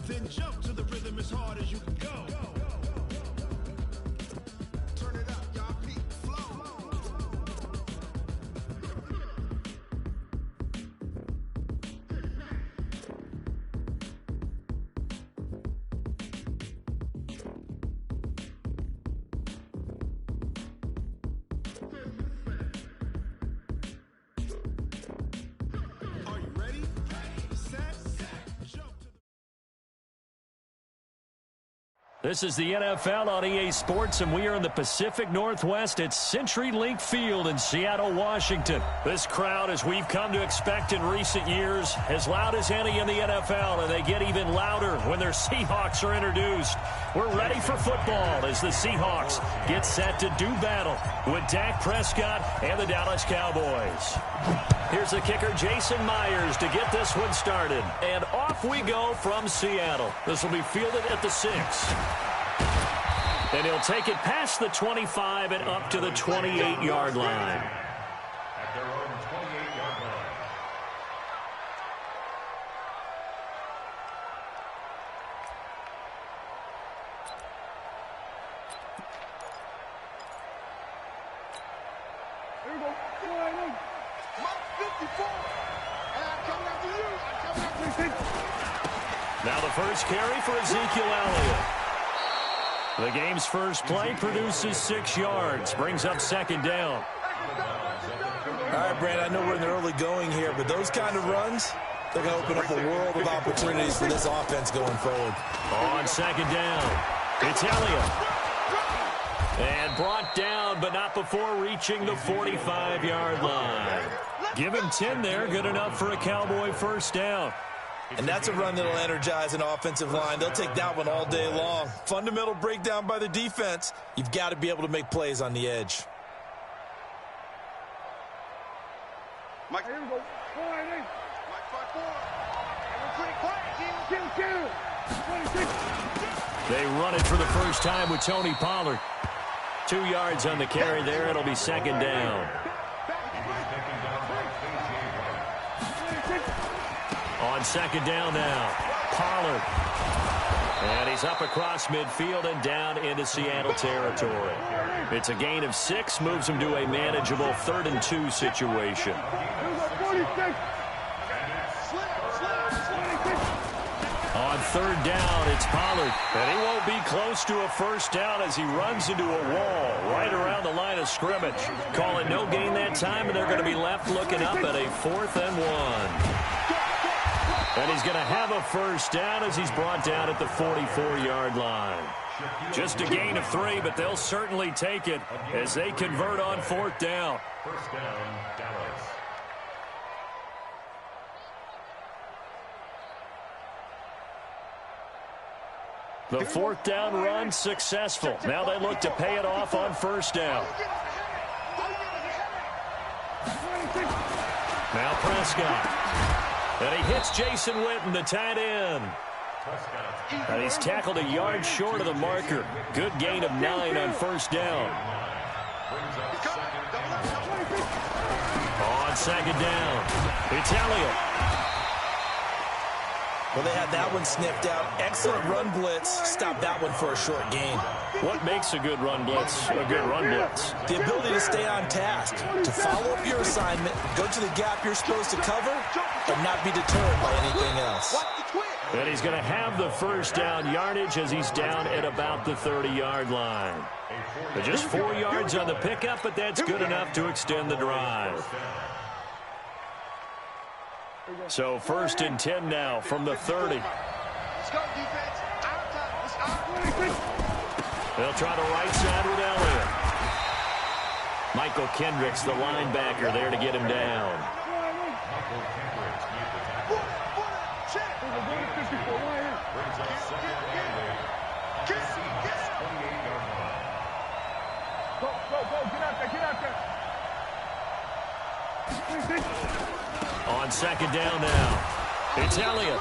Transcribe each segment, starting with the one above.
Then jump to the rhythm as hard as you can go. Turn it up, y'all. Peak flow. Are you ready? Set, jump to the... This is the NFL on EA Sports, and we are in the Pacific Northwest at CenturyLink Field in Seattle, Washington. This crowd, as we've come to expect in recent years, as loud as any in the NFL, and they get even louder when their Seahawks are introduced. We're ready for football as the Seahawks get set to do battle with Dak Prescott and the Dallas Cowboys. Here's the kicker, Jason Myers, to get this one started. And off we go from Seattle. This will be fielded at the 6. And he'll take it past the 25 and up to the 28-yard line. At their own 28-yard line. Here we go. Mark 54. And I'm coming after you. I'm coming after you. Now the first carry for Ezekiel Elliott. The game's first play produces 6 yards, brings up second down. All right, Brand, I know we're in the early going here, but those kind of runs, they're going to open up a world of opportunities for this offense going forward. On second down, it's Elliott. And brought down, but not before reaching the 45-yard line. Give him 10 there, good enough for a Cowboy first down. And that's a run that will energize an offensive line. They'll take that one all day long. Fundamental breakdown by the defense. You've got to be able to make plays on the edge. Mike, here we go. Mike 5-4. And we're pretty quiet. Kill. 26. They run it for the first time with Tony Pollard. 2 yards on the carry there. It'll be second down. On second down now, Pollard. And he's up across midfield and down into Seattle territory. It's a gain of 6, moves him to a manageable 3rd and 2 situation. On third down, it's Pollard. And he won't be close to a first down as he runs into a wall right around the line of scrimmage. Call it no gain that time, and they're going to be left looking up at a 4th and 1. And he's going to have a first down as he's brought down at the 44-yard line. Just a gain of 3, but they'll certainly take it as they convert on 4th down. First down, Dallas. The 4th down run successful. Now they look to pay it off on first down. Now Prescott. And he hits Jason Witten, the tight end. And he's tackled a yard short of the marker. Good gain of 9 on first down. On second down, it's Elliott. Well, they had that one sniffed out. Excellent run blitz. Stop that one for a short gain. What makes a good run blitz a good run blitz? The ability to stay on task, to follow up your assignment, go to the gap you're supposed to cover, and not be deterred by anything else. And he's going to have the first down yardage as he's down at about the 30-yard line. But just 4 yards on the pickup, but that's good enough to extend the drive. So 1st and 10 now from the 30. Let's go, defense. Our time. It's our... They'll try the right side with Elliott. Michael Kendricks, the linebacker, there to get him down. On second down now, it's Elliott.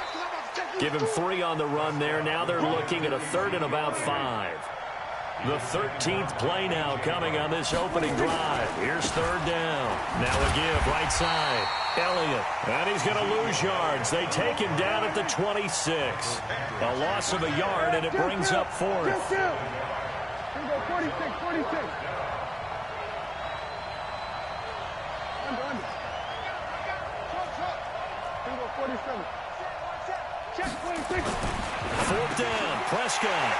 Give him 3 on the run there. Now they're looking at a 3rd and about 5. The 13th play now coming on this opening drive. Here's third down. Now a give right side. Elliott. And he's going to lose yards. They take him down at the 26. A loss of a yard, and it brings up fourth. Here we go, 46, 46. Under. Here we go, 47. Check 26. Fourth down, Prescott.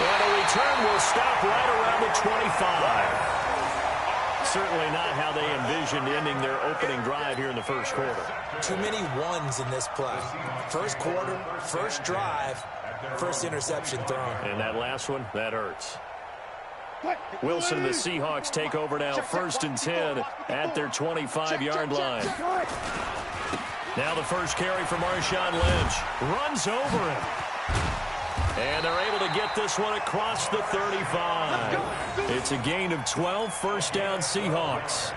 And a return will stop right around the 25. Certainly not how they envisioned ending their opening drive here in the first quarter. Too many ones in this play. First quarter, first drive, first interception thrown. And that last one, that hurts. Wilson and the Seahawks take over now, 1st and 10 at their 25-yard line. Now the first carry for Marshawn Lynch. Runs over him. And they're able to get this one across the 35. It's a gain of 12, first down Seahawks.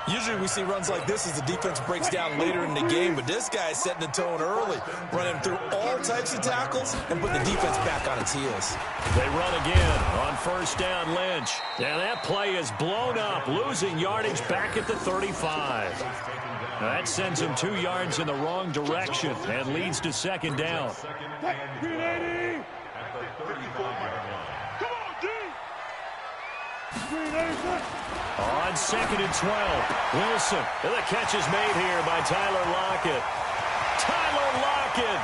Usually we see runs like this as the defense breaks down later in the game, but this guy is setting the tone early, running through all types of tackles and putting the defense back on its heels. They run again on first down Lynch. And that play is blown up, losing yardage back at the 35. Now that sends him 2 yards in the wrong direction and leads to second down. On 2nd and 12, Wilson. And the catch is made here by Tyler Lockett. Tyler Lockett.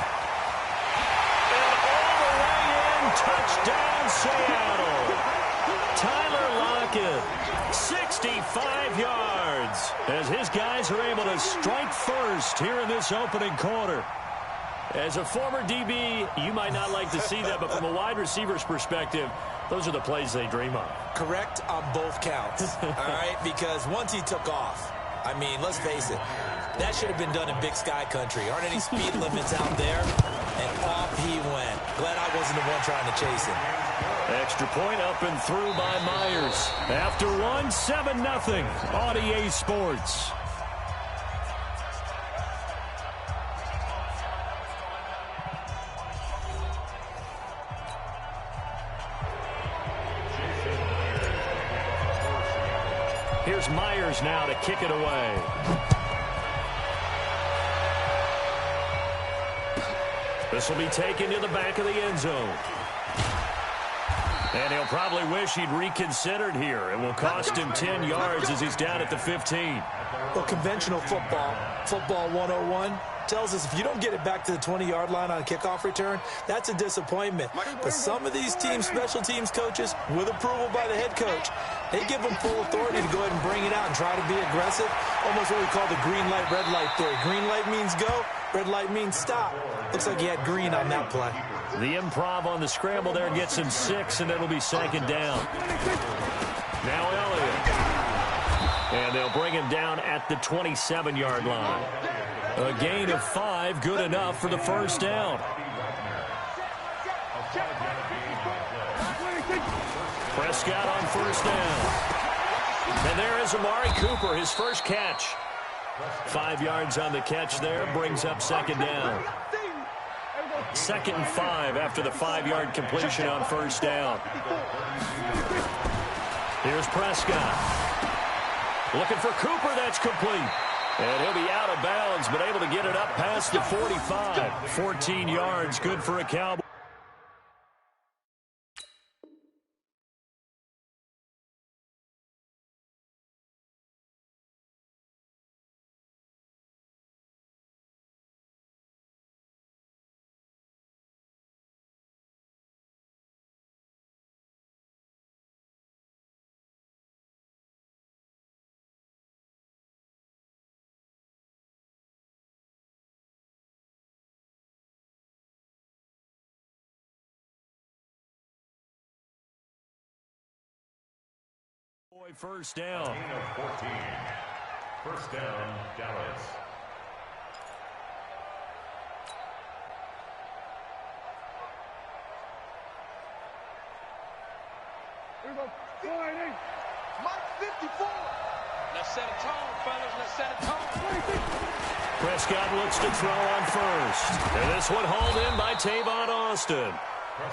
And all the way in, touchdown Seattle. Tyler Lockett, 65 yards, as his guys are able to strike first here in this opening quarter. As a former DB, you might not like to see that, but from a wide receiver's perspective, those are the plays they dream of. Correct on both counts, all right? Because once he took off, I mean, let's face it, that should have been done in Big Sky country. Aren't any speed limits out there? And off he went. Glad I wasn't the one trying to chase him. Extra point up and through by Myers. After one, 7-0 on EA Sports. Here's Myers now to kick it away. This will be taken to the back of the end zone. And he'll probably wish he'd reconsidered here. It will cost him 10 yards as he's down at the 15. Well, conventional football 101, tells us if you don't get it back to the 20-yard line on a kickoff return, that's a disappointment. But some of these teams, special teams coaches, with approval by the head coach, they give them full authority to go ahead and bring it out and try to be aggressive. Almost what we call the green light, red light theory. Green light means go, red light means stop. Looks like he had green on that play. The improv on the scramble there gets him 6, and it'll be second down. Now Elliott. And they'll bring him down at the 27-yard line. A gain of 5, good enough for the first down. Prescott on first down. And there is Amari Cooper, his first catch. 5 yards on the catch there, brings up second down. 2nd and 5 after the 5-yard completion on first down. Here's Prescott. Looking for Cooper, that's complete. And he'll be out of bounds, but able to get it up past the 45. 14 yards, good for a Cowboy. First down. Gain of 14. First down, Dallas. Here we go. Sliding. Mike 54. Let's set a tone, fellas. Let's set a tone. Prescott looks to throw on first. And this one hauled in by Tavon Austin.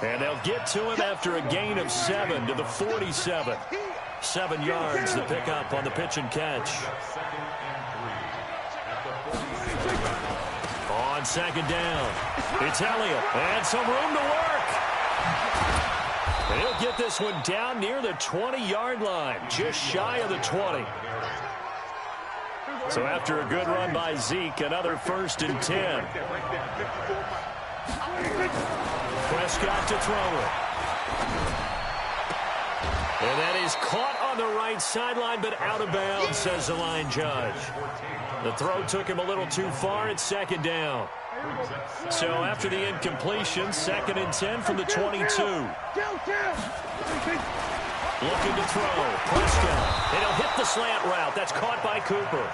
And they'll get to him after a gain of 7 to the 47. 7 yards to pick up on the pitch and catch. On second down, it's Elliott, and some room to work. And he'll get this one down near the 20-yard line, just shy of the 20. So after a good run by Zeke, another 1st and 10. Prescott to throw it. And that is caught on the right sideline, but out of bounds, says the line judge. The throw took him a little too far. It's second down. So after the incompletion, 2nd and 10 from the 22. Looking to throw. Prescott. And he'll hit the slant route. That's caught by Cooper.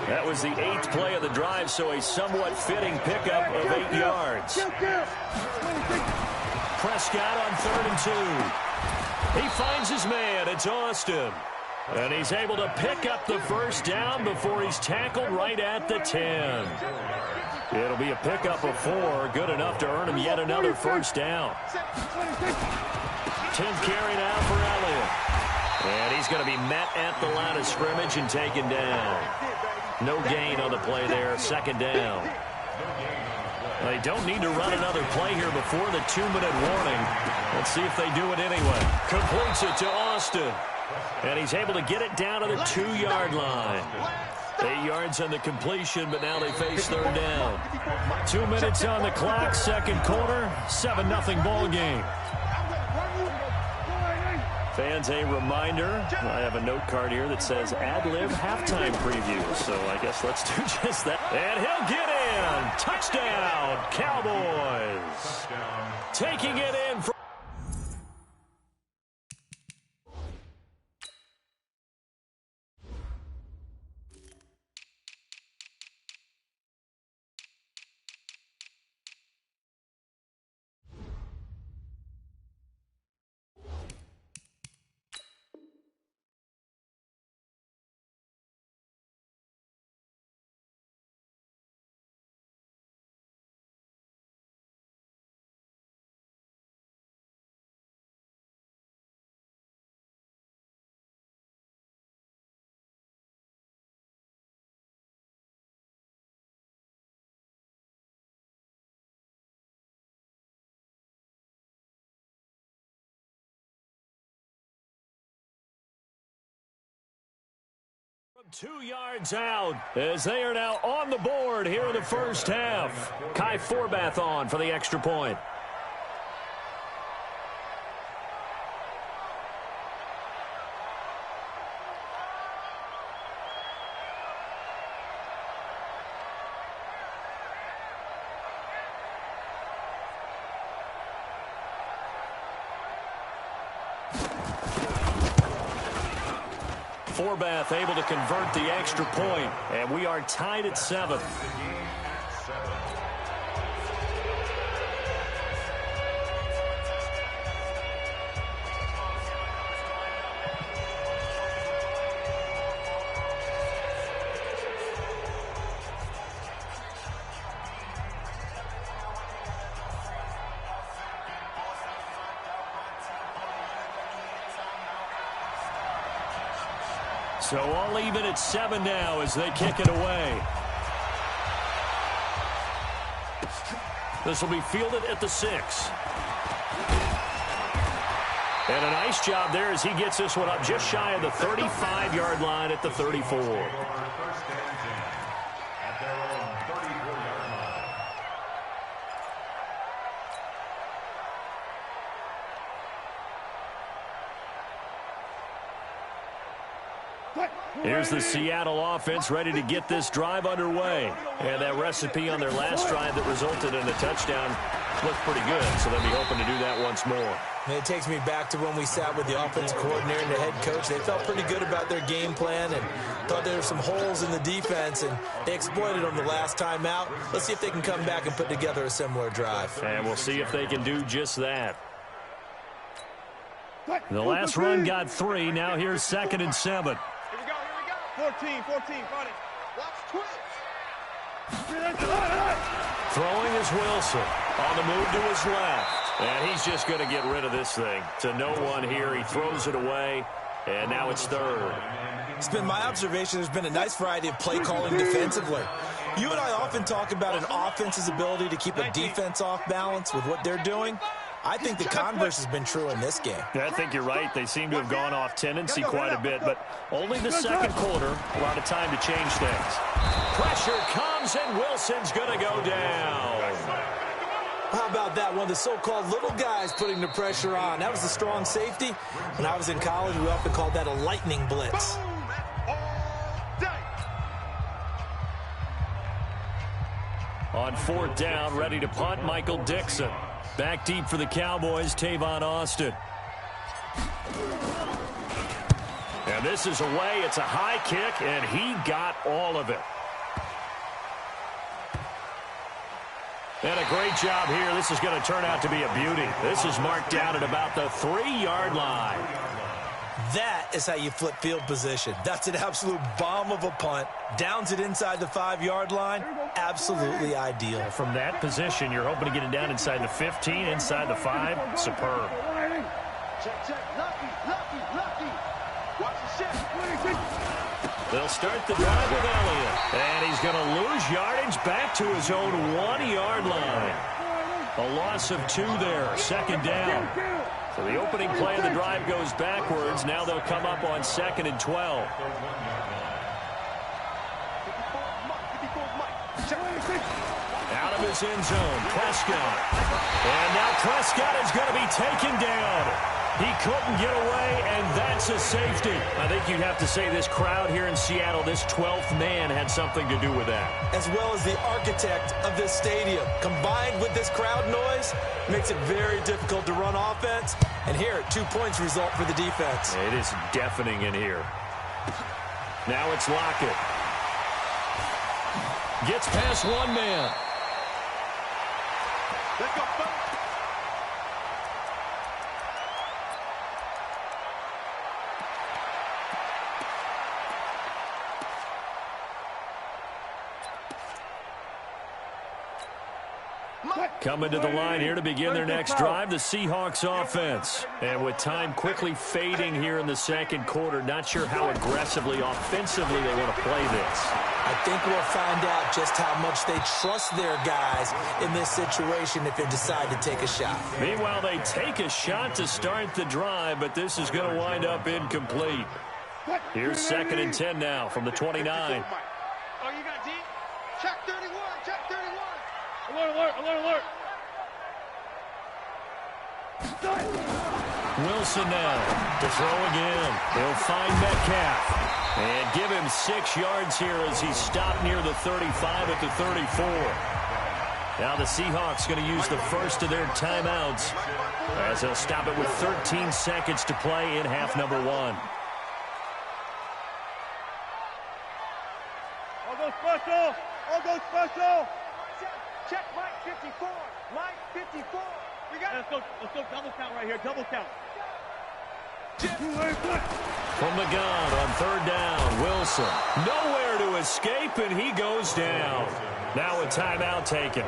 That was the 8th play of the drive, so a somewhat fitting pickup of 8 yards. Prescott on 3rd and 2. He finds his man. It's Austin. And he's able to pick up the 1st down before he's tackled right at the 10. It'll be a pickup of 4, good enough to earn him yet another 1st down. 10th carry now for Elliott. And he's going to be met at the line of scrimmage and taken down. No gain on the play there, 2nd down. They don't need to run another play here before the 2-minute warning. Let's see if they do it anyway. Completes it to Austin. And he's able to get it down to the 2-yard line. 8 yards on the completion, but now they face 3rd down. 2 minutes on the clock, 2nd quarter, 7-0 ball game. Fans, a reminder, I have a note card here that says ad-lib halftime preview, so I guess let's do just that. And he'll get in. Touchdown, Cowboys. Taking it in for from 2 yards out as they are now on the board here in the 1st half. Kai Forbath on for the extra point. Forbath able to convert the extra point, and we are tied at 7. So all even at 7 now as they kick it away. This will be fielded at the 6. And a nice job there as he gets this one up just shy of the 35-yard line at the 34. Here's the Seattle offense ready to get this drive underway. And that recipe on their last drive that resulted in a touchdown looked pretty good, so they'll be hoping to do that once more. And it takes me back to when we sat with the offensive coordinator and the head coach. They felt pretty good about their game plan and thought there were some holes in the defense, and they exploited them the last time out. Let's see if they can come back and put together a similar drive. And we'll see if they can do just that. The last run got 3. Now here's 2nd and 7. 14, got it. Watch twitch. Throwing is Wilson. On the move to his left. And he's just going to get rid of this thing. To no one here. He throws it away. And now it's third. It's been my observation there's been a nice variety of play calling defensively. You and I often talk about an offense's ability to keep a defense off balance with what they're doing. I think the converse has been true in this game. Yeah, I think you're right. They seem to have gone off tendency quite a bit, but only the second quarter. A lot of time to change things. Pressure comes, and Wilson's going to go down. How about that? One of the so-called little guys putting the pressure on. That was a strong safety. When I was in college, we often called that a lightning blitz. On fourth down, ready to punt, Michael Dixon. Back deep for the Cowboys, Tavon Austin. And this is away. It's a high kick, and he got all of it. And a great job here. This is going to turn out to be a beauty. This is marked down at about the 3-yard line. That is how you flip field position. That's an absolute bomb of a punt. Downs it inside the 5-yard line. Absolutely ideal. From that position, you're hoping to get it down inside the 15, inside the 5. Superb. Check, check. Lucky. Watch the shift. They'll start the drive with Elliott. And he's going to lose yardage back to his own 1-yard line. A loss of 2 there. Second down. So the opening play of the drive goes backwards. Now they'll come up on 2nd and 12. Out of his end zone, Prescott. And now Prescott is going to be taken down. He couldn't get away, and that's a safety. I think you'd have to say this crowd here in Seattle, this 12th man had something to do with that. As well as the architect of this stadium. Combined with this crowd noise, makes it very difficult to run offense. And here, 2 points result for the defense. It is deafening in here. Now it's Lockett. Gets past one man. Let's go, folks. Coming to the line here to begin their next drive, the Seahawks offense. And with time quickly fading here in the second quarter, not sure how aggressively, offensively they want to play this. I think we'll find out just how much they trust their guys in this situation if they decide to take a shot. Meanwhile, they take a shot to start the drive, but this is going to wind up incomplete. Here's 2nd and 10 now from the 29. Oh, you got deep? Check 31, check 31. Alert. Wilson now to throw again. He'll find Metcalf and give him 6 yards here as he stopped near the 35 at the 34. Now the Seahawks going to use the first of their timeouts as they'll stop it with 13 seconds to play in half number 1. I'll go special. Check Mike 54. Mike 54. We got Let's go double count right here. Double count. From the gun on 3rd down, Wilson. Nowhere to escape, and he goes down. Now a timeout taken.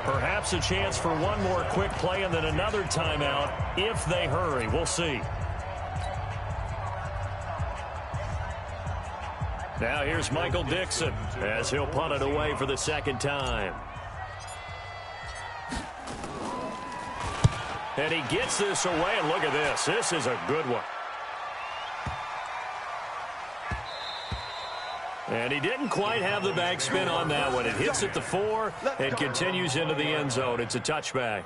Perhaps a chance for one more quick play and then another timeout if they hurry. We'll see. Now here's Michael Dixon as he'll punt it away for the 2nd time. And he gets this away, and look at this. This is a good one. And he didn't quite have the backspin on that one. It hits at the 4 and continues into the end zone. It's a touchback.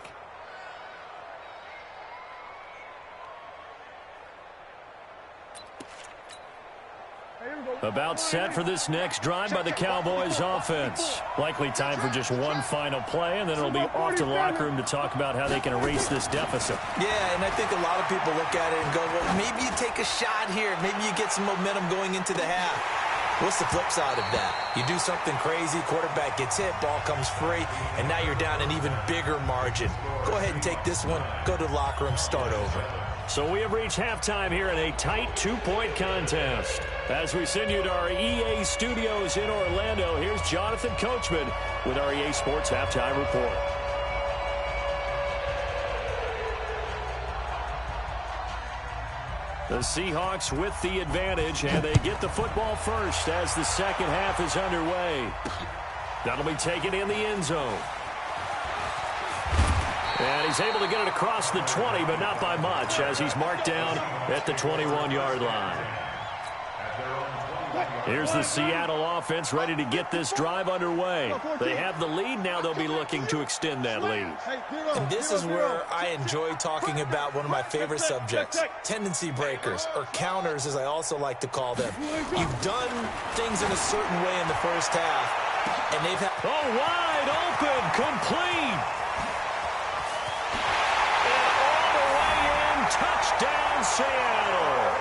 About set for this next drive by the Cowboys offense. Likely time for just one final play, and then it'll be off to the locker room to talk about how they can erase this deficit. Yeah, and I think a lot of people look at it and go, well, maybe you take a shot here. Maybe you get some momentum going into the half. What's the flip side of that? You do something crazy, quarterback gets hit, ball comes free, and now you're down an even bigger margin. Go ahead and take this one, go to the locker room, start over. So we have reached halftime here in a tight 2-point contest. As we send you to our EA studios in Orlando, here's Jonathan Coachman with our EA Sports Halftime Report. The Seahawks with the advantage, and they get the football first as the second half is underway. That'll be taken in the end zone. And he's able to get it across the 20, but not by much, as he's marked down at the 21-yard line. Here's the Seattle offense ready to get this drive underway. They have the lead. Now they'll be looking to extend that lead. And this is where I enjoy talking about one of my favorite subjects, tendency breakers, or counters, as I also like to call them. You've done things in a certain way in the first half, and they've had... Oh, wide open, complete. And all the way in, touchdown, Seattle.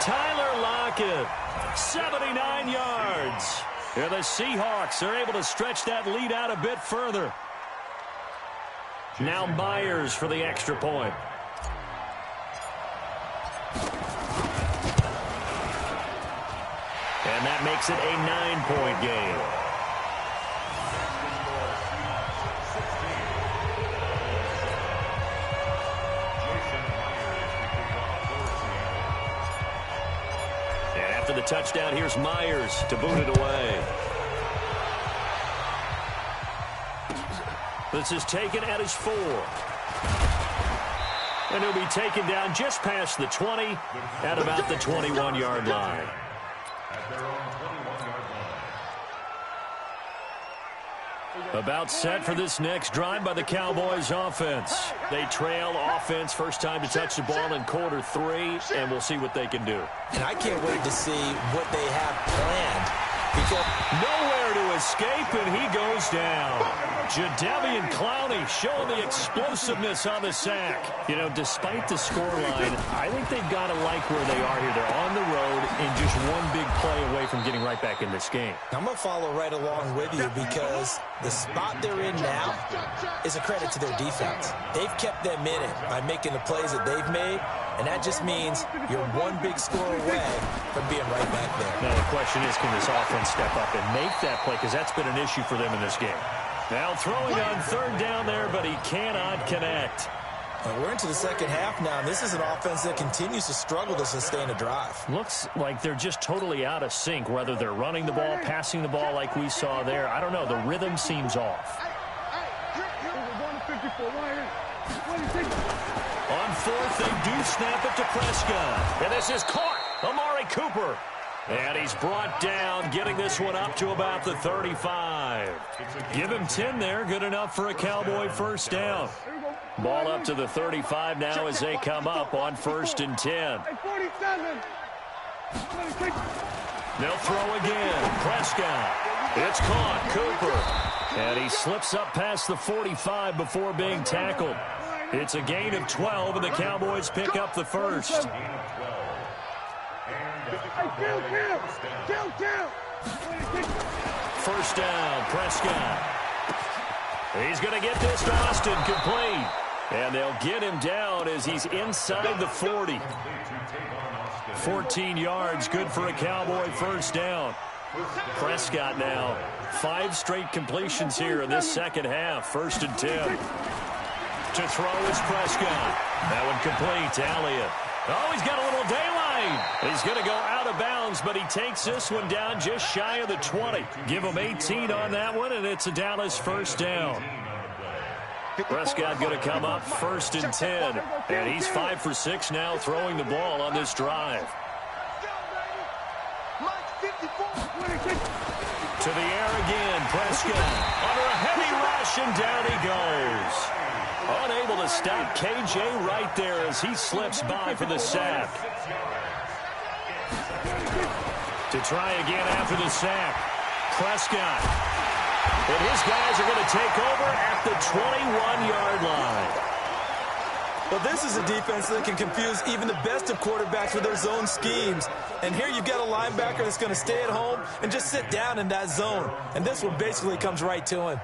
Tyler Lockett. 79 yards. And the Seahawks are able to stretch that lead out a bit further. Now Myers for the extra point. And that makes it a 9-point game. After the touchdown, here's Myers to boot it away. This is taken at his 4. And he'll be taken down just past the 20 at about the 21-yard line. About set for this next drive by the Cowboys offense. They trail offense, first time to touch the ball in quarter 3, and we'll see what they can do. And I can't wait to see what they have planned. Because nowhere to escape, and he goes down. Jadeveon Clowney showing the explosiveness on the sack. You know, despite the scoreline, I think they've got to like where they are here. They're on the road and just one big play away from getting right back in this game. I'm going to follow right along with you because the spot they're in now is a credit to their defense. They've kept them in it by making the plays that they've made, and that just means you're one big score away from being right back there. Now the question is, can this offense step up and make that play? Because that's been an issue for them in this game. Now throwing on third down there, but he cannot connect. Well, we're into the second half now, and this is an offense that continues to struggle to sustain a drive. Looks like they're just totally out of sync, whether they're running the ball, passing the ball like we saw there. I don't know. The rhythm seems off. On fourth, they do snap it to Prescott. And this is caught. Amari Cooper. And he's brought down, getting this one up to about the 35. Give him 10 there. Good enough for a Cowboy first down. Ball up to the 35 now as they come up on 1st and 10. They'll throw again. Prescott. It's caught. Cooper. And he slips up past the 45 before being tackled. It's a gain of 12, and the Cowboys pick up the first. First down, Prescott. He's going to get this to Austin, complete. And they'll get him down as he's inside the 40. 14 yards, good for a Cowboy first down. Prescott now, 5 straight completions here in this second half. 1st and 10. To throw is Prescott. That one complete to Elliott. Oh, he's got a little daylight. He's going to go out of bounds, but he takes this one down just shy of the 20. Give him 18 on that one, and it's a Dallas first down. Prescott going to come up 1st and 10, and he's 5 for 6 now throwing the ball on this drive. To the air again, Prescott under a heavy rush, and down he goes. Unable to stop KJ right there as he slips by for the sack. To try again after the sack, Prescott. And his guys are going to take over at the 21-yard line. Well, this is a defense that can confuse even the best of quarterbacks with their zone schemes. And here you've got a linebacker that's going to stay at home and just sit down in that zone. And this one basically comes right to him.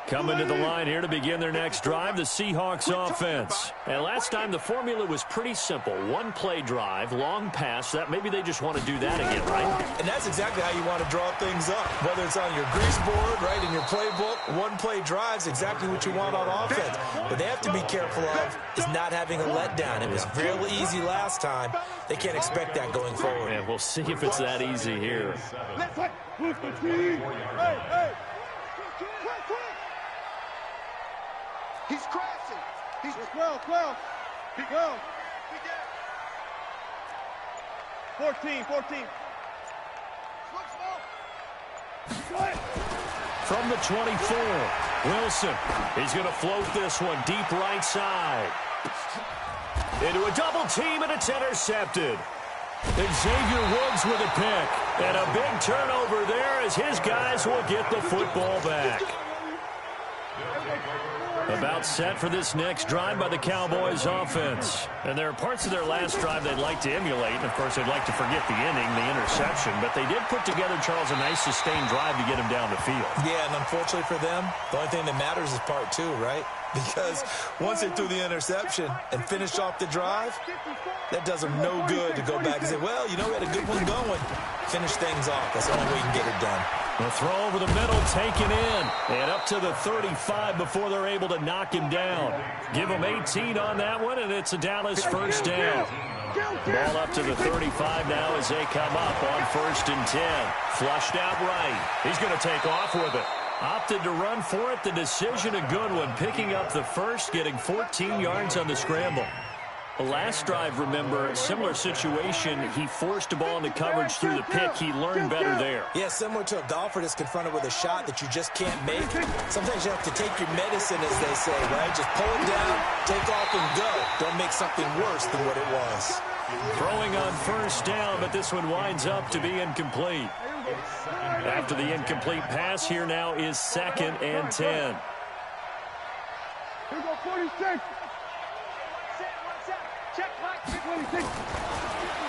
Coming to the line here to begin their next drive, the Seahawks offense. And last time the formula was pretty simple. One play drive, long pass. That maybe they just want to do that again, right? And that's exactly how you want to draw things up. Whether it's on your grease board, right, in your playbook, one-play drives, exactly what you want on offense. What they have to be careful of is not having a letdown. It was real easy last time. They can't expect that going forward. And we'll see if it's that easy here. He's crashing. He's 12. 14. From the 24, Wilson. He's going to float this one deep right side. Into a double team, and it's intercepted. Xavier Woods with a pick. And a big turnover there as his guys will get the football back. About set for this next drive by the Cowboys offense. And there are parts of their last drive they'd like to emulate. And, of course, they'd like to forget the inning, the interception. But they did put together, Charles, a nice sustained drive to get him down the field. Yeah, and unfortunately for them, the only thing that matters is part two, right? Because once they threw the interception and finished off the drive, that does them no good to go back and say, well, you know, we had a good one going. Finish things off. That's the only way you can get it done. The throw over the middle, taken in, and up to the 35 before they're able to knock him down. Give him 18 on that one, and it's a Dallas first down. Ball up to the 35 now as they come up on 1st and 10. Flushed out right. He's going to take off with it. Opted to run for it. The decision a good one. Picking up the first, getting 14 yards on the scramble. The last drive, remember, similar situation. He forced a ball into coverage through the pick. He learned better there. Yeah, similar to a golfer that's confronted with a shot that you just can't make. Sometimes you have to take your medicine, as they say, right? Just pull it down, take off, and go. Don't make something worse than what it was. Throwing on 1st down, but this one winds up to be incomplete. After the incomplete pass, here now is 2nd and 10. Here go 46.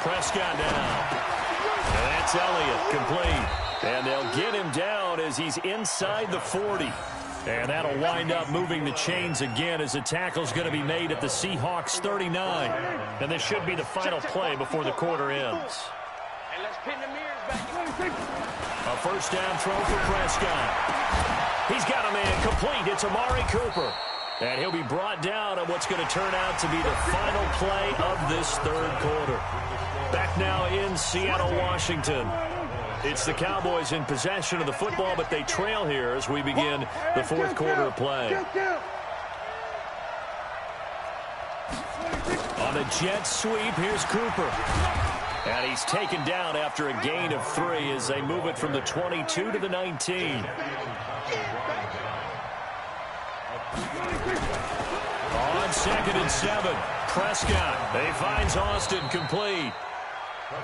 Prescott down. And that's Elliott, complete. And they'll get him down as he's inside the 40. And that'll wind up moving the chains again as the tackle's going to be made at the Seahawks 39. And this should be the final play before the quarter ends. And let's pin the mirrors back. A 1st down throw for Prescott. He's got a man complete. It's Amari Cooper. And he'll be brought down on what's going to turn out to be the final play of this 3rd quarter. Back now in Seattle, Washington. It's the Cowboys in possession of the football, but they trail here as we begin the 4th quarter of play. On a jet sweep, here's Cooper. And he's taken down after a gain of 3 as they move it from the 22 to the 19. On 2nd and 7, Prescott. He finds Austin complete.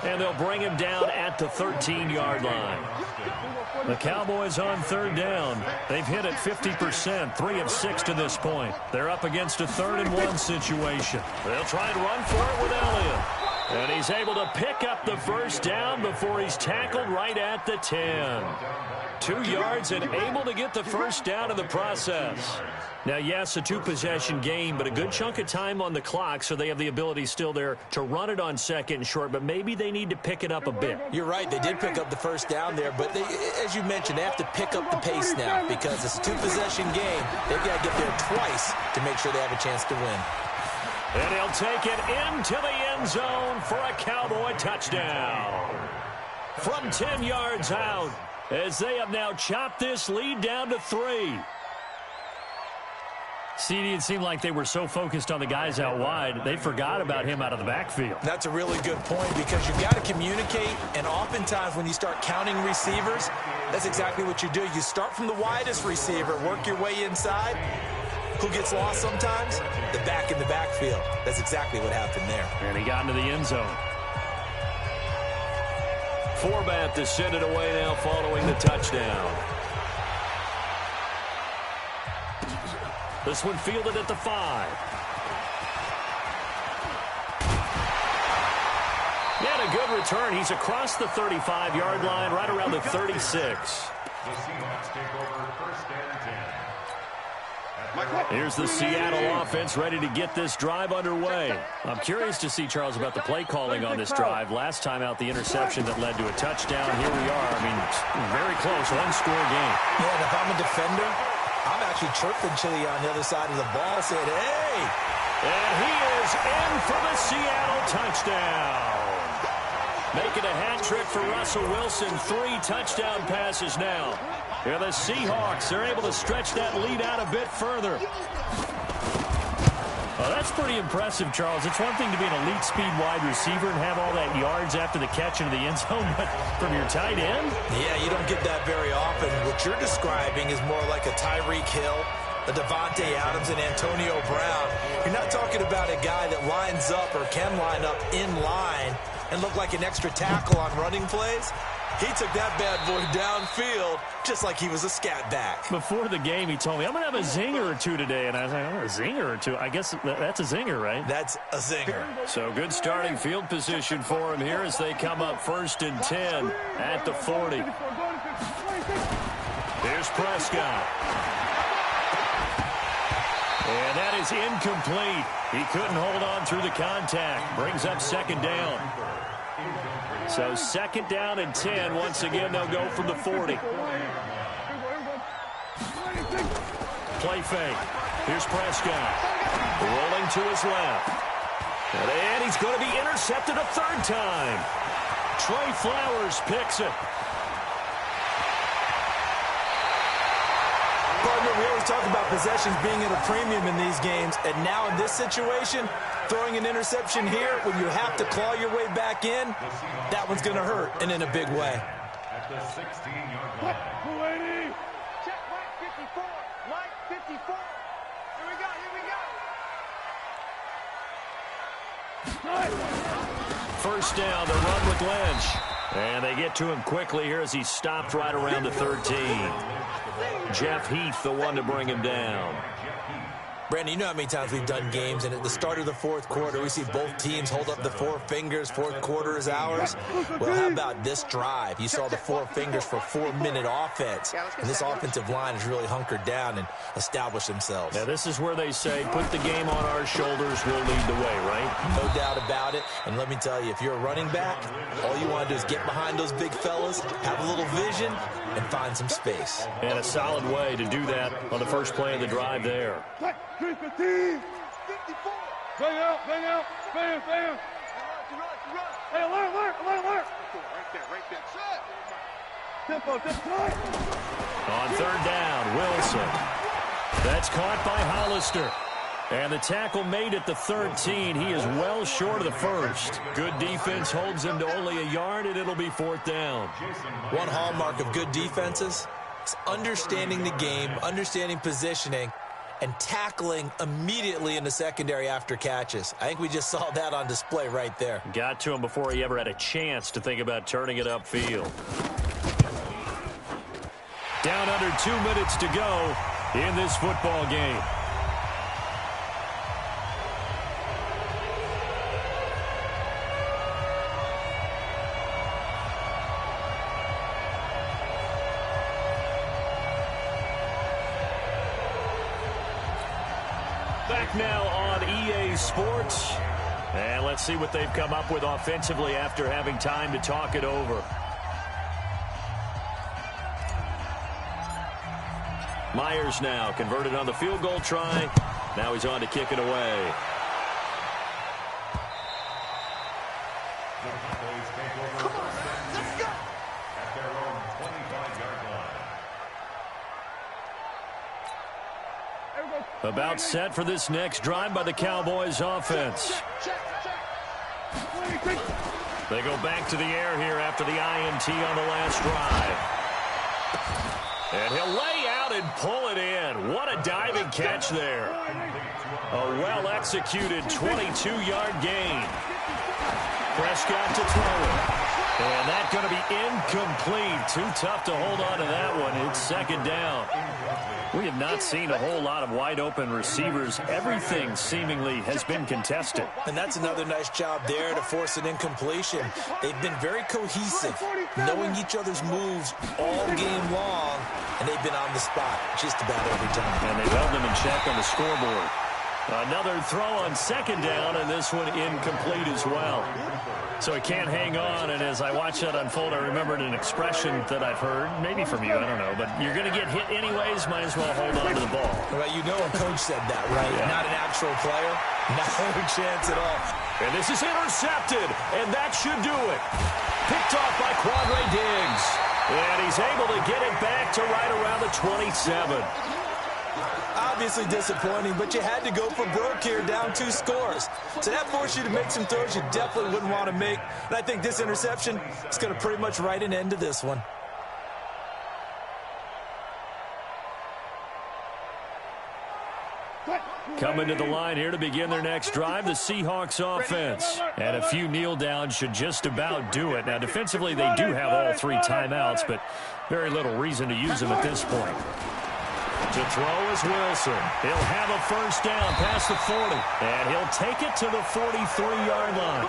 And they'll bring him down at the 13-yard line. The Cowboys on 3rd down. They've hit it 50%, 3 of 6 to this point. They're up against a 3rd and 1 situation. They'll try and run for it with Elliott. And he's able to pick up the 1st down before he's tackled right at the 10. 2 yards and able to get the 1st down in the process. Now, yes, a 2-possession game, but a good chunk of time on the clock, so they have the ability still there to run it on 2nd and short, but maybe they need to pick it up a bit. You're right. They did pick up the 1st down there, but they, as you mentioned, they have to pick up the pace now because it's a 2-possession game. They've got to get there twice to make sure they have a chance to win. And he'll take it into the end zone for a Cowboy touchdown. From 10 yards out, as they have now chopped this lead down to 3. CD, it seemed like they were so focused on the guys out wide, they forgot about him out of the backfield. That's a really good point because you've got to communicate, and oftentimes when you start counting receivers, that's exactly what you do. You start from the widest receiver, work your way inside. Who gets lost sometimes? The back in the backfield. That's exactly what happened there. And he got into the end zone. Forbat to send it away now following the touchdown. This one fielded at the 5. And a good return. He's across the 35-yard line, right around the 36. The Seahawks take over 1st and 10. Here's the Seattle offense ready to get this drive underway. I'm curious to see, Charles, about the play calling on this drive. Last time out, the interception that led to a touchdown. Here we are. I mean, very close, one-score game. Yeah, and if I'm a defender, I'm actually chirping Chili on the other side of the ball, saying, hey! And he is in for the Seattle touchdown. Making a hat trick for Russell Wilson. 3 touchdown passes now. Here the Seahawks are able to stretch that lead out a bit further. Oh, that's pretty impressive, Charles. It's one thing to be an elite speed wide receiver and have all that yards after the catch into the end zone, but from your tight end? Yeah, you don't get that very often. What you're describing is more like a Tyreek Hill, a Devontae Adams, and Antonio Brown. You're not talking about a guy that lines up or can line up in line and look like an extra tackle on running plays. He took that bad boy downfield just like he was a scat back. Before the game, he told me, I'm going to have a zinger or two today. And I was like, oh, a zinger or two? I guess that's a zinger, right? That's a zinger. So good starting field position for him here as they come up 1st and 10 at the 40. Here's Prescott. And that is incomplete. He couldn't hold on through the contact. Brings up 2nd down. So 2nd down and 10. Once again, they'll go from the 40. Play fake. Here's Prescott. Rolling to his left. And he's going to be intercepted a 3rd time. Trey Flowers picks it. Partner, we always talk about possessions being at a premium in these games, and now in this situation, throwing an interception here when you have to claw your way back in, that one's going to hurt, and in a big way. At the 16-yard line. Check Mike 54. Mike 54. Here we go. 1st down, the run with Lynch. And they get to him quickly here as he stopped right around the 13. Jeff Heath, the one to bring him down. Brandon, you know how many times we've done games, and at the start of the 4th quarter, we see both teams hold up the 4 fingers, 4th quarter is ours. Well, how about this drive? You saw the 4 fingers for 4-minute offense, and this offensive line has really hunkered down and established themselves. Now, this is where they say, put the game on our shoulders, we'll lead the way, right? No doubt about it, and let me tell you, if you're a running back, all you want to do is get behind those big fellas, have a little vision, and find some space. And a solid way to do that on the first play of the drive there. 315. 54. Bang out. Bam. Hey, alert. Right there. Shut. Tempo. On 3rd down, Wilson. That's caught by Hollister. And the tackle made at the 13. He is well short of the 1st. Good defense holds him to only a yard, and it'll be 4th down. One hallmark of good defenses is understanding the game, understanding positioning, and tackling immediately in the secondary after catches. I think we just saw that on display right there. Got to him before he ever had a chance to think about turning it upfield. Down under 2 minutes to go in this football game. Back now on EA Sports. And let's see what they've come up with offensively after having time to talk it over. Myers now converted on the field goal try. Now he's on to kick it away. About set for this next drive by the Cowboys offense. They go back to the air here after the INT on the last drive. And he'll lay out and pull it in. What a diving catch there. A well-executed 22-yard gain. Prescott to throw it. And that's going to be incomplete. Too tough to hold on to that one. It's 2nd down. We have not seen a whole lot of wide-open receivers. Everything seemingly has been contested. And that's another nice job there to force an incompletion. They've been very cohesive, knowing each other's moves all game long, and they've been on the spot just about every time. And they've held them in check on the scoreboard. Another throw on second down, and this one incomplete as well. So he can't hang on, and as I watch that unfold, I remembered an expression that I've heard, maybe from you, I don't know, but you're going to get hit anyways, might as well hold on to the ball. Well, you know a coach said that, right? Yeah. Not an actual player. No chance at all. And this is intercepted, and that should do it. Picked off by Quadre Diggs. And he's able to get it back to right around the 27. Obviously disappointing, but you had to go for broke here, down 2 scores. So that forced you to make some throws you definitely wouldn't want to make. And I think this interception is going to pretty much write an end to this one. Coming to the line here to begin their next drive, the Seahawks offense. And a few kneel downs should just about do it. Now, defensively, they do have all 3 timeouts, but very little reason to use them at this point. To throw is Wilson. He'll have a first down past the 40. And he'll take it to the 43-yard line.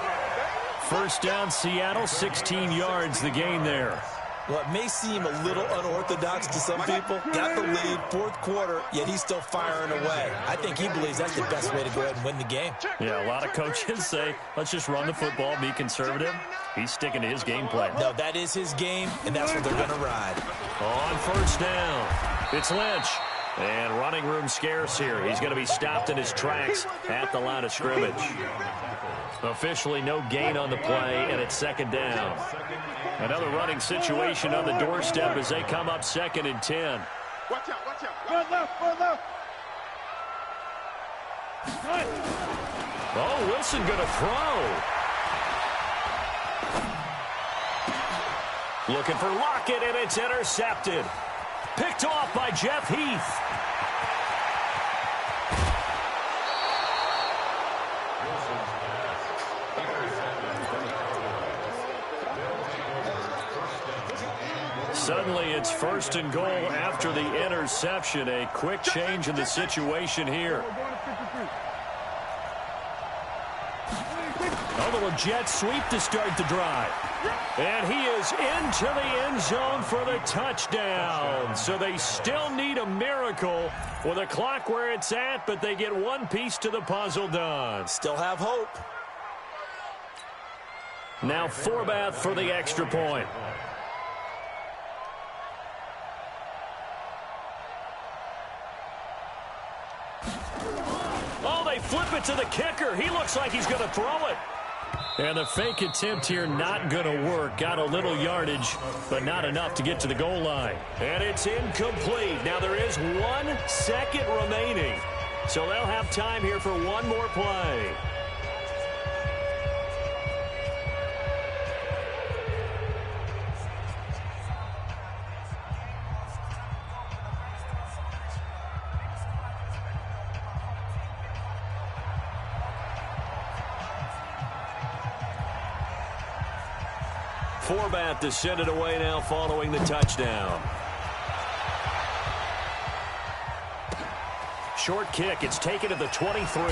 First down, Seattle, 16 yards the gain there. Well, it may seem a little unorthodox to some people. Got the lead, 4th quarter, yet he's still firing away. I think he believes that's the best way to go ahead and win the game. Yeah, a lot of coaches say, let's just run the football, be conservative. He's sticking to his game plan. No, that is his game, and that's what they're going to ride. On first down, it's Lynch. And running room scarce here. He's going to be stopped in his tracks at the line of scrimmage. Officially no gain on the play, and it's second down. Another running situation on the doorstep as they come up 2nd and 10. Watch out, watch out. Run left, run left. Oh, Wilson going to throw. Looking for Lockett, and it's intercepted. Picked off by Jeff Heath. Suddenly it's 1st and goal after the interception. A quick change in the situation here. A little jet sweep to start the drive. And he is into the end zone for the touchdown. So they still need a miracle with a clock where it's at, but they get one piece to the puzzle done. Still have hope. Now Forbath for the extra point. Oh, they flip it to the kicker. He looks like he's going to throw it. And the fake attempt here not going to work. Got a little yardage, but not enough to get to the goal line. And it's incomplete. Now there is 1 second remaining. So they'll have time here for one more play. Forbath to send it away now following the touchdown. Short kick. It's taken to the 23.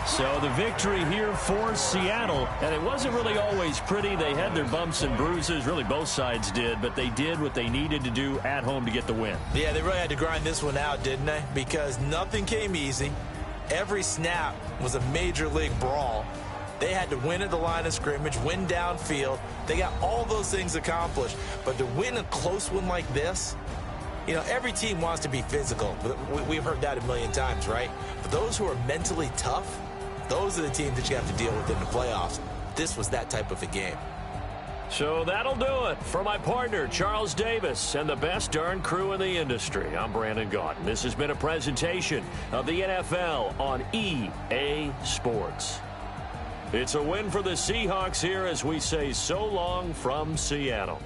So the victory here for Seattle. And it wasn't really always pretty. They had their bumps and bruises. Really, both sides did. But they did what they needed to do at home to get the win. Yeah, they really had to grind this one out, didn't they? Because nothing came easy. Every snap was a major league brawl. They had to win at the line of scrimmage, win downfield. They got all those things accomplished. But to win a close one like this, you know, every team wants to be physical. We've heard that a million times, right? But those who are mentally tough, those are the teams that you have to deal with in the playoffs. This was that type of a game. So that'll do it for my partner, Charles Davis, and the best darn crew in the industry. I'm Brandon Gaudin. This has been a presentation of the NFL on EA Sports. It's a win for the Seahawks here as we say so long from Seattle.